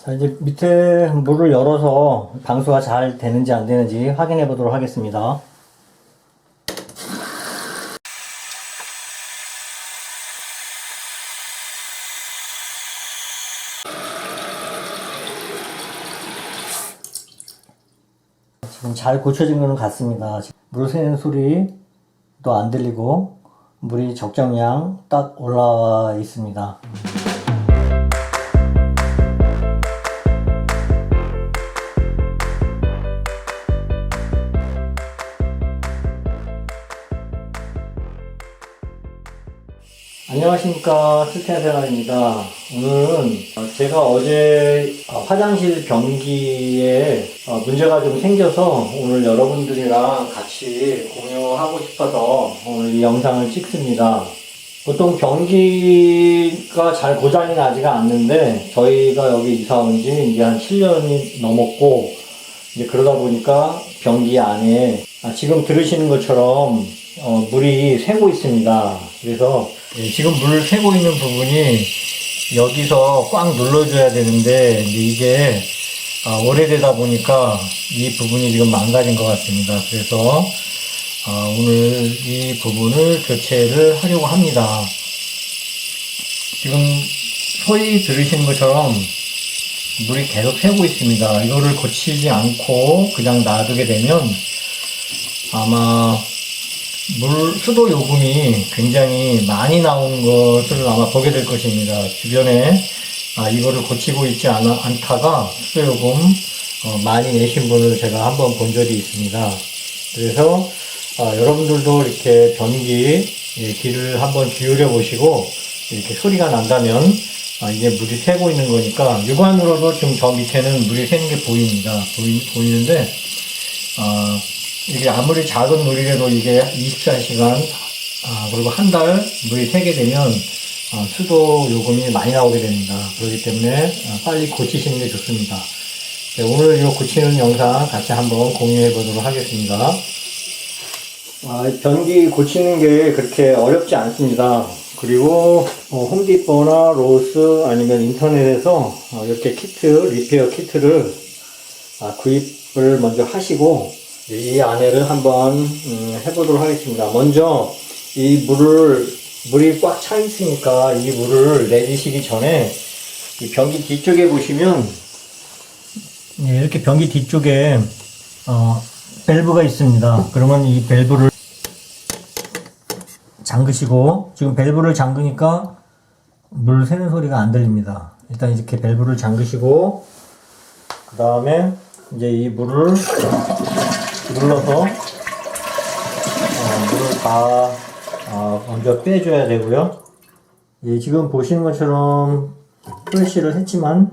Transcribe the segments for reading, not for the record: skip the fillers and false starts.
자, 이제 밑에 물을 열어서 방수가 잘 되는지 안 되는지 확인해 보도록 하겠습니다. 지금 잘 고쳐진 거는 같습니다. 물 새는 소리도 안 들리고 물이 적정량 딱 올라와 있습니다. 안녕하십니까, 스테아생활입니다. 오늘은 제가 어제 화장실 변기에 문제가 좀 생겨서 오늘 여러분들이랑 같이 공유하고 싶어서 오늘 이 영상을 찍습니다. 보통 변기가 잘 고장이 나지가 않는데 저희가 여기 이사 온 지 이제 한 7년이 넘었고 이제 그러다 보니까 변기 안에 지금 들으시는 것처럼 물이 새고 있습니다. 그래서 지금 물 새고 있는 부분이 여기서 꽉 눌러줘야 되는데 이게 오래되다 보니까 이 부분이 지금 망가진 것 같습니다. 그래서 오늘 이 부분을 교체를 하려고 합니다. 지금 소리 들으시는 것처럼 물이 계속 새고 있습니다. 이거를 고치지 않고 그냥 놔두게 되면 아마 수도 요금이 굉장히 많이 나오는 것을 아마 보게 될 것입니다. 주변에 이거를 고치고 있지 않다가 수도 요금 많이 내신 분을 제가 한번 본 적이 있습니다. 그래서 여러분들도 이렇게 변기 귀를 한번 기울여 보시고 이렇게 소리가 난다면 이게 물이 새고 있는 거니까 육안으로도 지금 저 밑에는 물이 새는 게 보입니다. 보이는데 이게 아무리 작은 물이라도 이게 24시간 그리고 한 달 물이 새게 되면 수도 요금이 많이 나오게 됩니다. 그렇기 때문에 빨리 고치시는 게 좋습니다. 네, 오늘 이 고치는 영상 같이 한번 공유해 보도록 하겠습니다. 변기 고치는 게 그렇게 어렵지 않습니다. 그리고 홈디포나 로스 아니면 인터넷에서 이렇게 리페어 키트를 구입을 먼저 하시고 이 안에를 한번 해보도록 하겠습니다. 먼저 이 물이 꽉 차 있으니까 이 물을 내리시기 전에 이 변기 뒤쪽에 보시면 이렇게 변기 뒤쪽에 밸브가 있습니다. 그러면 이 밸브를 잠그시고, 지금 밸브를 잠그니까 물 새는 소리가 안 들립니다. 일단 이렇게 밸브를 잠그시고 그 다음에 이제 이 물을 눌러서 물을 다 먼저 빼줘야 되고요. 지금 보시는 것처럼 프레쉬를 했지만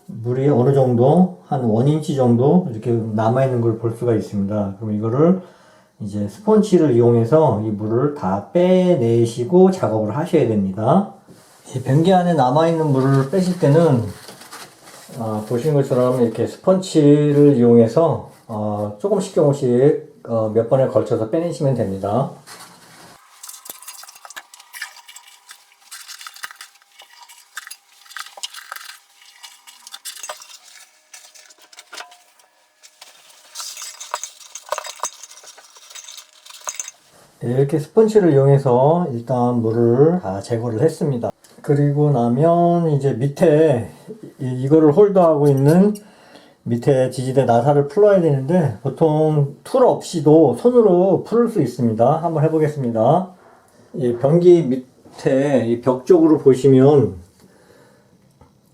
물이 어느 정도 한 1인치 정도 이렇게 남아있는 걸 볼 수가 있습니다. 그럼 이거를 이제 스펀지를 이용해서 이 물을 다 빼내시고 작업을 하셔야 됩니다. 이 변기 안에 남아있는 물을 빼실 때는 보시는 것처럼 이렇게 스펀지를 이용해서 조금씩 몇 번에 걸쳐서 빼내시면 됩니다. 이렇게 스펀지를 이용해서 일단 물을 다 제거를 했습니다. 그리고 나면 이제 밑에 이거를 홀더하고 있는 밑에 지지대 나사를 풀어야 되는데 보통 툴 없이도 손으로 풀을 수 있습니다. 한번 해보겠습니다. 이 변기 밑에 이 벽 쪽으로 보시면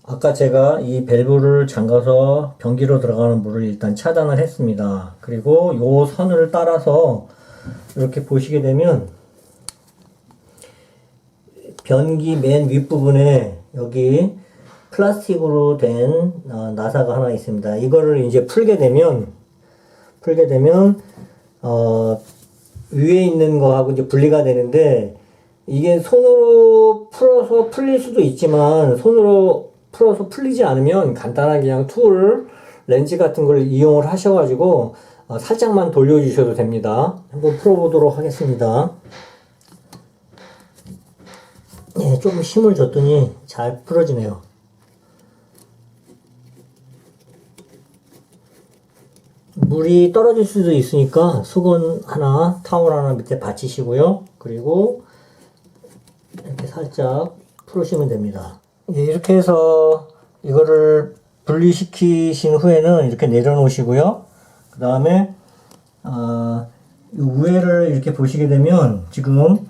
아까 제가 이 밸브를 잠가서 변기로 들어가는 물을 일단 차단을 했습니다. 그리고 요 선을 따라서 이렇게 보시게 되면 변기 맨 윗부분에 여기 플라스틱으로 된 나사가 하나 있습니다. 이거를 이제 풀게 되면 위에 있는 거하고 이제 분리가 되는데, 이게 손으로 풀어서 풀릴 수도 있지만 손으로 풀어서 풀리지 않으면 간단하게 그냥 렌즈 같은 걸 이용을 하셔가지고 살짝만 돌려주셔도 됩니다. 한번 풀어보도록 하겠습니다. 좀 힘을 줬더니 잘 풀어지네요. 물이 떨어질 수도 있으니까 수건 하나, 타월 하나 밑에 받치시고요. 그리고 이렇게 살짝 풀으시면 됩니다. 이렇게 해서 이거를 분리시키신 후에는 이렇게 내려놓으시고요. 그 다음에 위에를 이렇게 보시게 되면 지금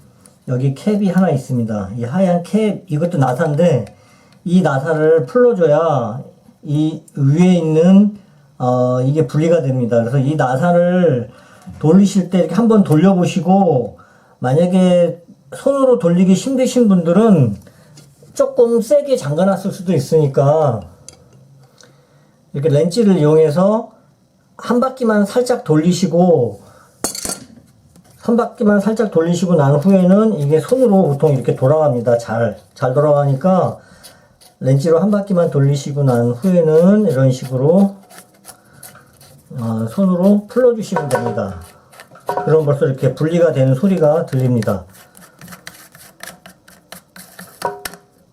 여기 캡이 하나 있습니다. 이 하얀 캡, 이것도 나사인데 이 나사를 풀어줘야 이 위에 있는 이게 분리가 됩니다. 그래서 이 나사를 돌리실 때 이렇게 한번 돌려보시고, 만약에 손으로 돌리기 힘드신 분들은 조금 세게 잠가놨을 수도 있으니까 이렇게 렌치를 이용해서 한 바퀴만 살짝 돌리시고, 한 바퀴만 살짝 돌리시고 난 후에는 이게 손으로 보통 이렇게 돌아갑니다. 잘 돌아가니까 렌치로 한 바퀴만 돌리시고 난 후에는 이런 식으로 손으로 풀어주시면 됩니다. 그럼 벌써 이렇게 분리가 되는 소리가 들립니다.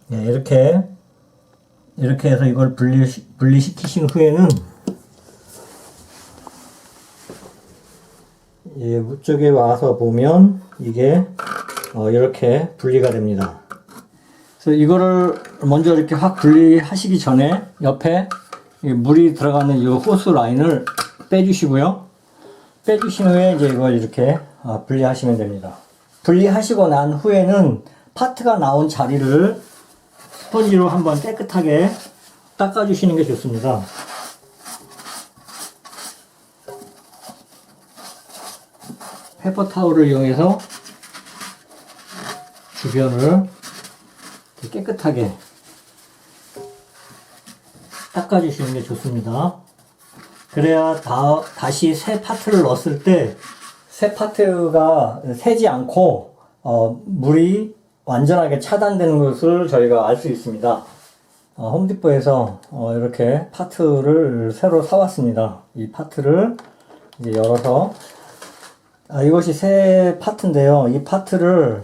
네, 이렇게 해서 이걸 분리시키신 후에는 위쪽에 와서 보면 이게 이렇게 분리가 됩니다. 그래서 이거를 먼저 이렇게 확 분리하시기 전에 옆에 물이 들어가는 이 호스 라인을 빼주시고요. 빼주신 후에 이제 이걸 이렇게 분리하시면 됩니다. 분리하시고 난 후에는 파트가 나온 자리를 스펀지로 한번 깨끗하게 닦아주시는 게 좋습니다. 페퍼 타올을 이용해서 주변을 깨끗하게 닦아주시는 게 좋습니다. 그래야 다시 새 파트를 넣었을 때 새 파트가 새지 않고 물이 완전하게 차단되는 것을 저희가 알 수 있습니다. 홈디포에서 이렇게 파트를 새로 사왔습니다. 이 파트를 이제 열어서 이것이 새 파트인데요. 이 파트를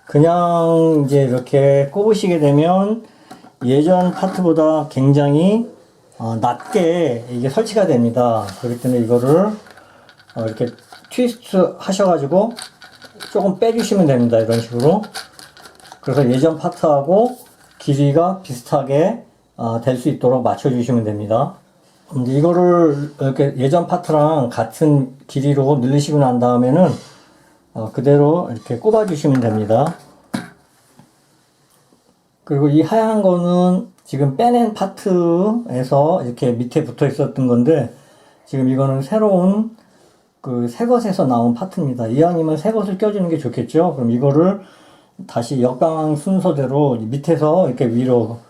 그냥 이제 이렇게 꼽으시게 되면 예전 파트보다 굉장히 낮게 이게 설치가 됩니다. 그렇기 때문에 이거를 이렇게 트위스트 하셔가지고 조금 빼주시면 됩니다. 이런 식으로. 그래서 예전 파트하고 길이가 비슷하게 될 수 있도록 맞춰주시면 됩니다. 이제 이거를 이렇게 예전 파트랑 같은 길이로 늘리시고 난 다음에는 그대로 이렇게 꼽아 주시면 됩니다. 그리고 이 하얀 거는 지금 빼낸 파트에서 이렇게 밑에 붙어 있었던 건데, 지금 이거는 새로운 새 것에서 나온 파트입니다. 이왕이면 새 것을 껴주는 게 좋겠죠. 그럼 이거를 다시 역방 순서대로 밑에서 이렇게 위로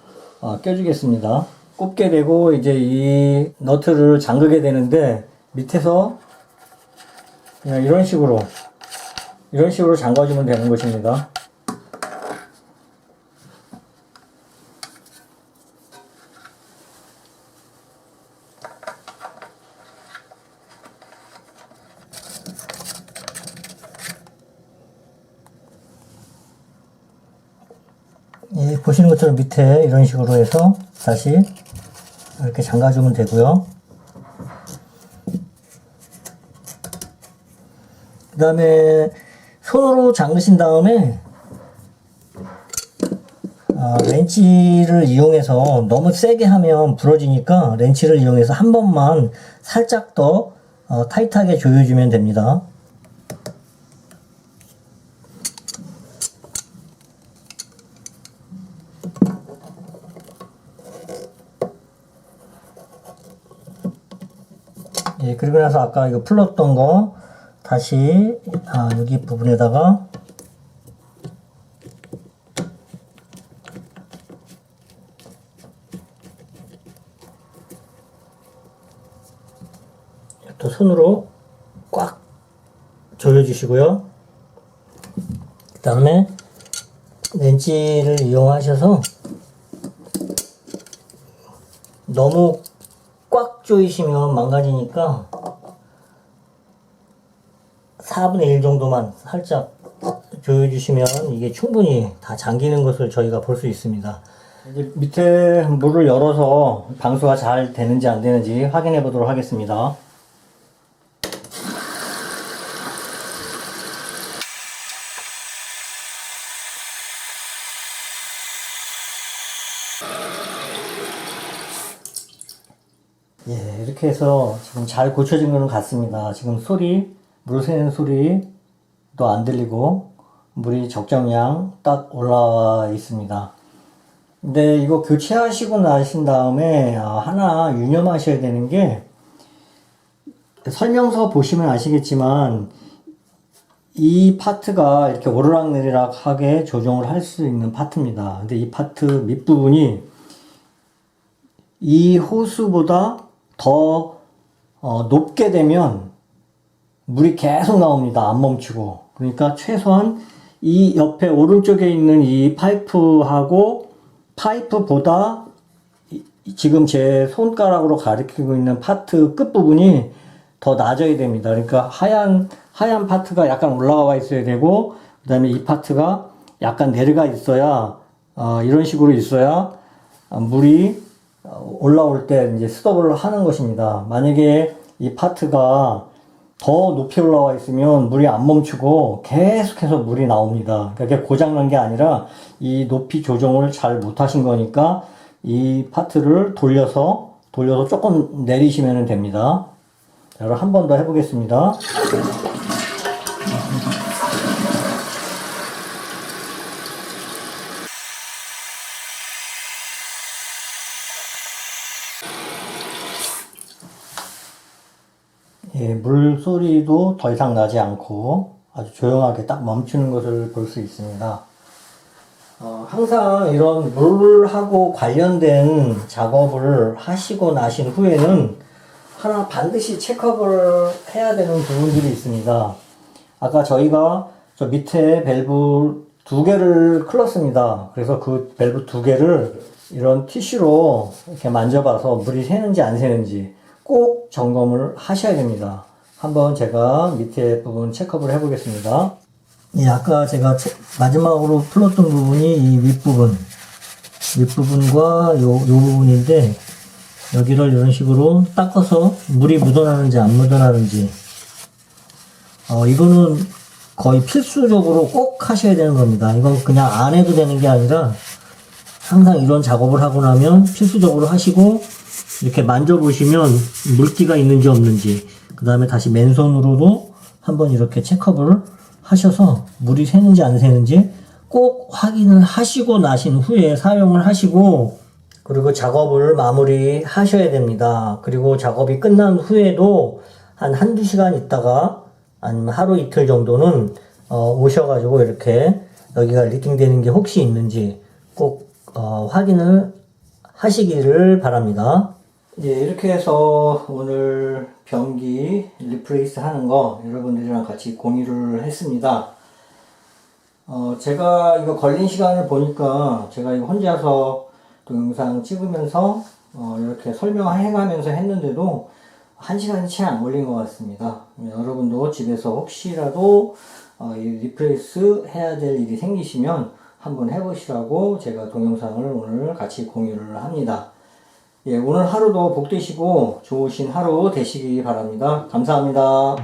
껴주겠습니다. 꼽게 되고 이제 이 너트를 잠그게 되는데, 밑에서 그냥 이런 식으로 잠가주면 되는 것입니다. 보시는 것처럼 밑에 이런 식으로 해서 다시 이렇게 잠가주면 되고요. 그 다음에 손으로 잠그신 다음에 렌치를 이용해서, 너무 세게 하면 부러지니까 렌치를 이용해서 한 번만 살짝 더 타이트하게 조여주면 됩니다. 그리고 나서 아까 이거 풀었던 거 다시 여기 부분에다가 또 손으로 꽉 조여주시고요. 그 다음에 렌치를 이용하셔서 너무 꽉 조이시면 망가지니까 4분의 1 정도만 살짝 조여주시면 이게 충분히 다 잠기는 것을 저희가 볼 수 있습니다. 이제 밑에 물을 열어서 방수가 잘 되는지 안 되는지 확인해 보도록 하겠습니다. 예, 이렇게 해서 지금 잘 고쳐진 거는 같습니다. 지금 물 새는 소리도 안 들리고, 물이 적정량 딱 올라와 있습니다. 근데 이거 교체하시고 나신 다음에 하나 유념하셔야 되는 게, 설명서 보시면 아시겠지만 이 파트가 이렇게 오르락내리락하게 조정을 할 수 있는 파트입니다. 근데 이 파트 밑부분이 이 호수보다 더 높게 되면 물이 계속 나옵니다. 안 멈추고. 그러니까 최소한 이 옆에 오른쪽에 있는 이 파이프하고 파이프보다 지금 제 손가락으로 가리키고 있는 파트 끝부분이 더 낮아야 됩니다. 그러니까 하얀 파트가 약간 올라와 있어야 되고, 그 다음에 이 파트가 약간 내려가 있어야, 이런 식으로 있어야 물이 올라올 때 이제 스톱을 하는 것입니다. 만약에 이 파트가 더 높이 올라와 있으면 물이 안 멈추고 계속해서 물이 나옵니다. 그게 고장난 게 아니라 이 높이 조정을 잘 못하신 거니까 이 파트를 돌려서 조금 내리시면 됩니다. 자, 그럼 한 번 더 해보겠습니다. 예, 물 소리도 더 이상 나지 않고 아주 조용하게 딱 멈추는 것을 볼 수 있습니다. 항상 이런 물하고 관련된 작업을 하시고 나신 후에는 하나 반드시 체크업을 해야 되는 부분들이 있습니다. 아까 저희가 저 밑에 밸브 2개를 클렀습니다. 그래서 그 밸브 2개를 이런 티슈로 이렇게 만져봐서 물이 새는지 안 새는지 꼭 점검을 하셔야 됩니다. 한번 제가 밑에 부분 체크업을 해보겠습니다. 예, 아까 제가 마지막으로 풀었던 부분이 이 윗부분과 요 부분인데, 여기를 이런 식으로 닦아서 물이 묻어나는지 안 묻어나는지, 이거는 거의 필수적으로 꼭 하셔야 되는 겁니다. 이건 그냥 안 해도 되는 게 아니라 항상 이런 작업을 하고 나면 필수적으로 하시고, 이렇게 만져보시면 물기가 있는지 없는지, 그 다음에 다시 맨손으로도 한번 이렇게 체크업을 하셔서 물이 새는지 안 새는지 꼭 확인을 하시고 나신 후에 사용을 하시고, 그리고 작업을 마무리 하셔야 됩니다. 그리고 작업이 끝난 후에도 한두 시간 있다가 아니면 하루 이틀 정도는 오셔가지고 이렇게 여기가 리딩 되는 게 혹시 있는지 꼭 확인을 하시기를 바랍니다. 이렇게 해서 오늘 변기 리플레이스 하는 거 여러분들이랑 같이 공유를 했습니다. 제가 이거 걸린 시간을 보니까 제가 이거 혼자서 동영상 찍으면서 이렇게 설명해가면서 했는데도 1시간이 채 안 걸린 것 같습니다. 여러분도 집에서 혹시라도 이 리플레이스 해야 될 일이 생기시면 한번 해보시라고 제가 동영상을 오늘 같이 공유를 합니다. 예, 오늘 하루도 복 되시고 좋으신 하루 되시기 바랍니다. 감사합니다.